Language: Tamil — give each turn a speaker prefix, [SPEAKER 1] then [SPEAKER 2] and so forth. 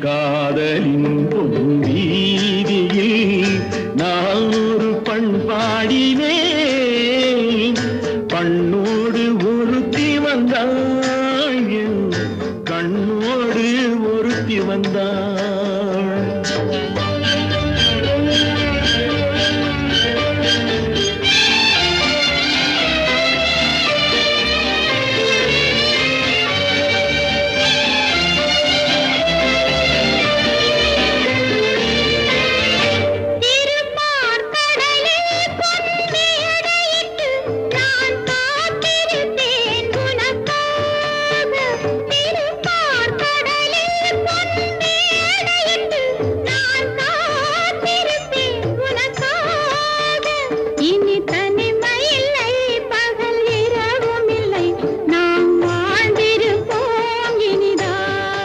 [SPEAKER 1] காதலின் வீதியில் நான் ஒரு பண்பாடினேன். பண்ணோடு ஒருத்தி வந்தாள், கண்ணோடு ஒருத்தி வந்தாள்.